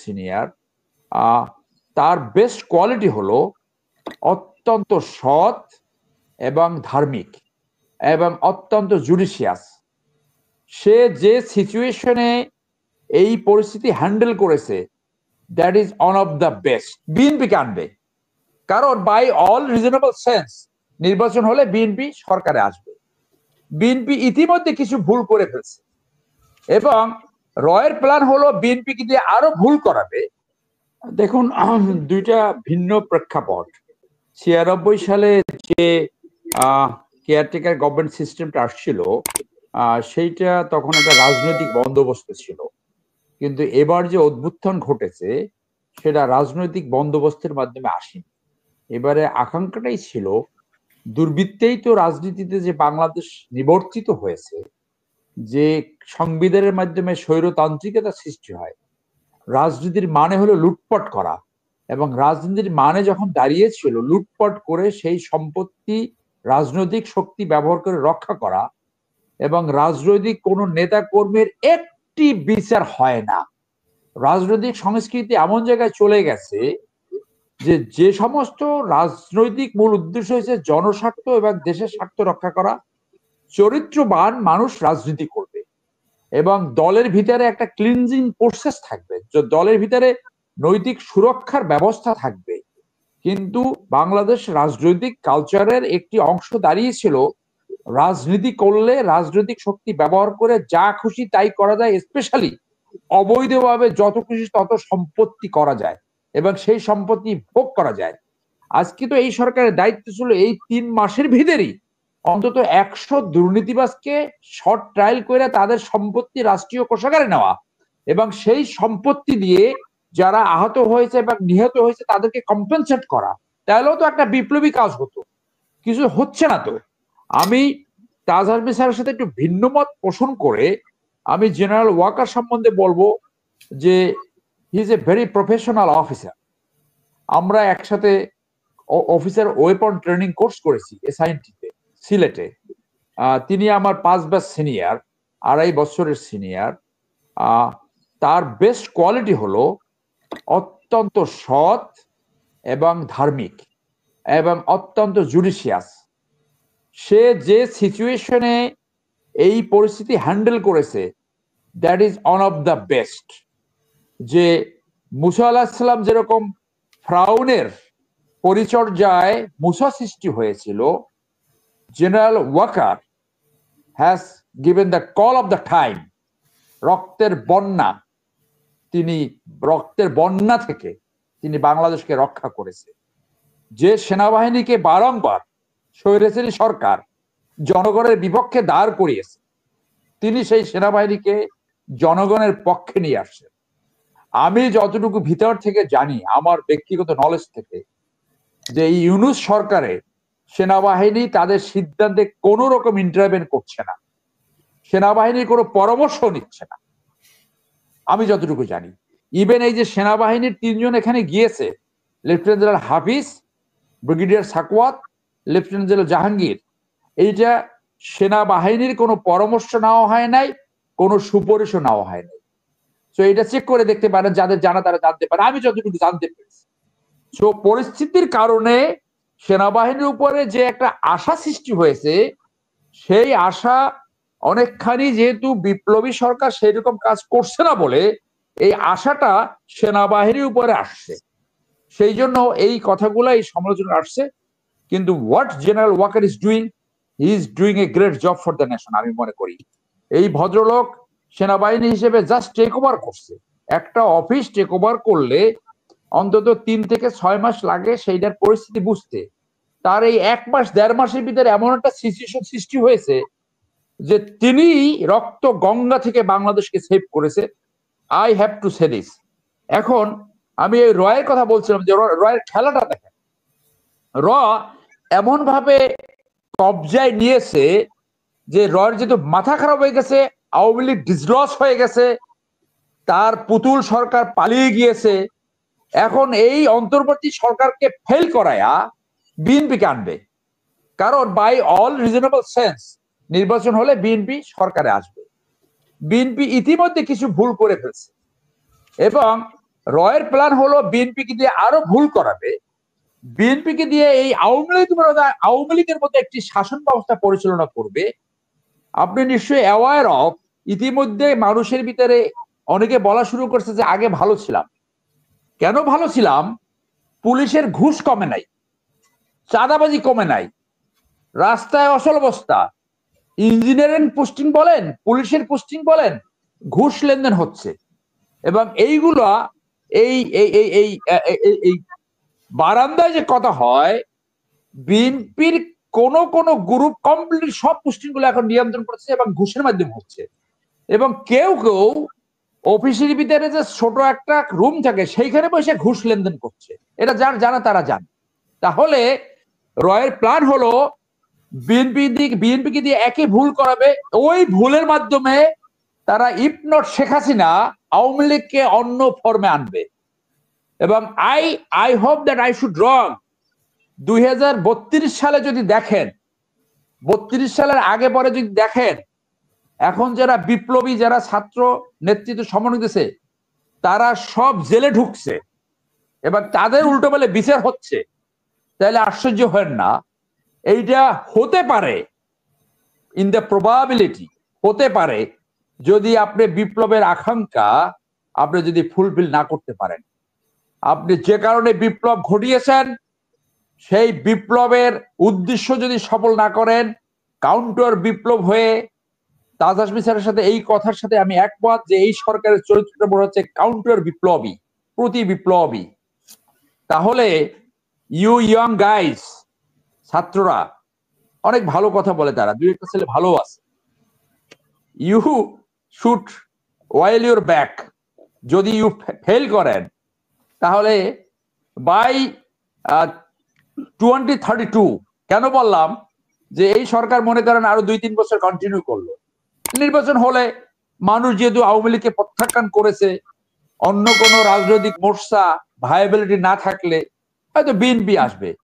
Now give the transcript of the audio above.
Senior, তার best quality হলো অত্যন্ত সৎ এবং ধার্মিক এবং অত্যন্ত জুডিশিয়াস। সে যে সিচুয়েশনে এই পরিস্থিতি হ্যান্ডেল করেছে, that is one of the best. বিএনপিকে আনবে, কারণ বাই অল রিজনেবল সেন্স নির্বাচন হলে বিএনপি সরকারে আসবে। বিএনপি ইতিমধ্যে কিছু ভুল করে ফেলছে এবং রয়ের প্ল্যান হলো বিএনপিকে দিয়ে আরো ভুল করাবে। দেখুন, দুইটা ভিন্ন প্রেক্ষাপট। 96 সালে যে কেয়ারটেকার গভর্নমেন্ট সিস্টেমটা আসছিল, সেইটা তখন একটা রাজনৈতিক বন্দোবস্ত ছিল। কিন্তু এবার যে অভ্যুত্থান ঘটেছে সেটা রাজনৈতিক বন্দোবস্তের মাধ্যমে আসেনি। এবারে আকাঙ্ক্ষাটাই ছিল, দুর্বৃত্তেই তো রাজনীতিতে যে বাংলাদেশ নিবর্তিত হয়েছে, যে সংবিধানের মাধ্যমে স্বৈরতান্ত্রিকতা সৃষ্টি হয়। রাজনীতির মানে হলো লুটপাট করা, এবং রাজনীতির মানে যখন দাঁড়িয়েছিল লুটপাট করে সেই সম্পত্তি রাজনৈতিক শক্তি ব্যবহার করে রক্ষা করা, এবং রাজনৈতিক কোন নেতা কর্মীর একটি বিচার হয় না। রাজনৈতিক সংস্কৃতি এমন জায়গায় চলে গেছে যে যে সমস্ত রাজনৈতিক মূল উদ্দেশ্য হয়েছে জনস্বার্থ এবং দেশের স্বার্থ রক্ষা করা, চরিত্রবান মানুষ রাজনীতি করবে এবং দলের ভিতরে একটা ক্লিনজিং প্রসেস থাকবে, দলের ভিতরে নৈতিক সুরক্ষার ব্যবস্থা থাকবে। কিন্তু বাংলাদেশ রাজনৈতিক কালচারের একটি অংশ দাঁড়িয়েছিল রাজনীতি করলে রাজনৈতিক শক্তি ব্যবহার করে যা খুশি তাই করা যায়, স্পেশালি অবৈধভাবে যত খুশি তত সম্পত্তি করা যায় এবং সেই সম্পত্তি ভোগ করা যায়। আজকে তো এই সরকারের দায়িত্ব ছিল এই 3 মাসের ভিতরেই অন্তত 100 দুর্নীতিবাজকে শর্ট ট্রায়াল করে তাদের সম্পত্তি রাষ্ট্রীয় কোষাগারে নেওয়া এবং সেই সম্পত্তি দিয়ে যারা আহত হয়েছে এবং নিহত হয়েছে তাদেরকে কম্পেনসেট করা। তাহলেও তো একটা বিপ্লবী কাজ হতো, কিছু হচ্ছে না তো। আমি তাজ হাসমি স্যারের সাথে একটু ভিন্ন মত পোষণ করে আমি জেনারেল ওয়াকার সম্বন্ধে বলবো যে he is a very professional officer. আমরা একসাথে অফিসার ওয়েপন ট্রেনিং কোর্স করেছি এসআইনটিতে, সিলেটে। তিনি আমার 5 ব্যাচ সিনিয়র, 2.5 বছরের সিনিয়র। তার বেস্ট কোয়ালিটি হলো অত্যন্ত সৎ এবং ধার্মিক এবং অত্যন্ত জুডিশিয়াস। সে যে সিচুয়েশনে এই পরিস্থিতি হ্যান্ডেল করেছে, that is one of the best. যে মুসা আলাহিসাল্লাম যেরকম ফ্রাউনের পরিচর্যায় মুসা সৃষ্টি হয়েছিল, general Waker has given the call of the time. রক্তের বন্যা, তিনি রক্তের বন্যা থেকে তিনি বাংলাদেশকে রক্ষা করেছে। যে সেনাবাহিনীকে বারংবার স্বৈরাচারী সরকার জনগণের বিপক্ষে দাঁড় করিয়েছে, তিনি সেই সেনাবাহিনীকে জনগণের পক্ষে নিয়ে আসছেন। আমি যতটুকু ভিতর থেকে জানি, আমার ব্যক্তিগত নলেজ থেকে, যে এই ইউনূস সরকারে সেনাবাহিনী তাদের সিদ্ধান্তে কোনো রকম ইন্টারভেন করছে না, সেনাবাহিনীর কোনো পরামর্শ নিচ্ছে না, আমি যতটুকু জানি। ইভেন এই যে সেনাবাহিনীর 3 জন এখানে গিয়েছে, lieutenant general Hafiz, brigadier Sakhawat, lieutenant general Jahangir, এইটা সেনাবাহিনীর কোনো পরামর্শ নেওয়া হয় নাই, কোনো সুপারিশও নেওয়া হয় নাই। তো এটা চেক করে দেখতে পারেন, যাদের জানা তারা জানতে পারে, আমি যতটুকু জানতে পেরেছি। তো পরিস্থিতির কারণে সেনাবাহিনীর উপরে যে একটা আশা সৃষ্টি হয়েছে, সেই আশা অনেকখানি, যেহেতু বিপ্লবী সরকার সেই রকম কাজ করছে না বলে এই আশাটা সেনাবাহিনীর উপরে আসছে। সেই জন্য এই কথাগুলো এই সমালোচনা আসছে। কিন্তু what general Waker is doing, he is doing a great job for the nation. আমি মনে করি এই ভদ্রলোক সেনাবাহিনী হিসেবে জাস্ট টেক ওভার করছে। একটা অফিস টেক ওভার করলে অন্তত 3 থেকে 6 মাস লাগে সেইটার পরিস্থিতি বুঝতে। তার এই 1 মাস 1.5 মাসের ভিতরে এমন একটা সিচুয়েশন সৃষ্টি হয়েছে যে তিনি রক্ত গঙ্গা থেকে বাংলাদেশকে সেভ করেছে। I have to say this. এখন আমি এই রয়ের কথা বলছিলাম, যে রয়ের খেলাটা দেখেন। র এমন ভাবে কবজায় নিয়েছে যে রয়ের যেহেতু মাথা খারাপ হয়ে গেছে, আওয়ামী লীগ ডিসলস হয়ে গেছে, তার পুতুল সরকার পালিয়ে গিয়েছে, এখন এই অন্তর্বর্তী সরকারকে ফেল করায়া বিএনপিকে আনবে, কারণ বাই অল রিজনেবল সেন্স নির্বাচন হলে বিএনপি সরকারে আসবে। বিএনপি ইতিমধ্যে কিছু ভুল করে ফেলছে এবং রয়ের প্ল্যান হলো বিএনপিকে দিয়ে আরো ভুল করাবে, বিএনপিকে দিয়ে এই আওয়ামী লীগের মতো একটি শাসন ব্যবস্থা পরিচালনা করবে। আপনি নিশ্চয়ই অ্যাওয়ার অফ, ইতিমধ্যে মানুষের ভিতরে অনেকে বলা শুরু করছে যে আগে ভালো ছিলাম। কেন ভালো ছিলাম? পুলিশের ঘুষ কমে নাই, চাঁদাবাজি কমে নাই, রাস্তায় অচল অবস্থা, ইঞ্জিনিয়ারিং পোস্টিং বলেন, পুলিশের পোস্টিং বলেন, ঘুষ লেনদেন হচ্ছে। এবং এইগুলা এই এই এই এই এই বারান্দায় যে কথা হয়, বিএনপির কোন কোন গ্রুপ কমপ্লিট সব পোস্টিং গুলো এখন নিয়ন্ত্রণ করছে এবং ঘুষের মাধ্যমে হচ্ছে। এবং কেউ কেউ অফিসের ভিতরে যে ছোট একটা রুম থাকে সেইখানে বসে ঘুষ লেনদেন করছে। এটা যার জানা তারা জানে। তাহলে রয়ের প্ল্যান হলো বিএনপিকে দিয়ে একই ভুল করাবে, ওই ভুলের মাধ্যমে তারা ইফ নট শেখ হাসিনা আওয়ামী লীগকে অন্য ফর্মে আনবে। এবং I hope that I should wrong. 2032 সালে যদি দেখেন, 32 সালের আগে পরে যদি দেখেন, এখন যারা বিপ্লবী, যারা ছাত্র নেতৃত্ব সমন্বয় দিতেছে, তারা সব জেলে ঢুকছে এবং তাদের উল্টো বেলে বিচার হচ্ছে। তাহলে আশ্চর্য হয় না? এইটা হতে পারে, ইন দ্য প্রবাবিলিটি হতে পারে, যদি আপনি বিপ্লবের আকাঙ্ক্ষা আপনি যদি ফুলফিল না করতে পারেন। আপনি যে কারণে বিপ্লব ঘটিয়েছেন সেই বিপ্লবের উদ্দেশ্য যদি সফল না করেন, কাউন্টার বিপ্লব হয়ে, তাজহাসমি স্যারের সাথে এই কথার সাথে আমি একমত যে এই সরকারের চরিত্রটা বড় হচ্ছে কাউন্টার বিপ্লবী, প্রতি বিপ্লবী। তাহলে ইউ ইয়াং গাইস, ছাত্ররা অনেক ভালো কথা বলে, তারা দুই একটা ছেলে ভালো আছে, you should while your back. যদি ইউ ফেল করেন তাহলে বাই 2032, কেন বললাম যে এই সরকার মনে করেন আরো 2-3 বছর কন্টিনিউ করলো, নির্বাচন হলে মানুষ যেহেতু আওয়ামী লীগকে প্রত্যাখ্যান করেছে, অন্য কোন রাজনৈতিক মোর্চা ভায়াবিলিটি না থাকলে হয়তো বিএনপি আসবে।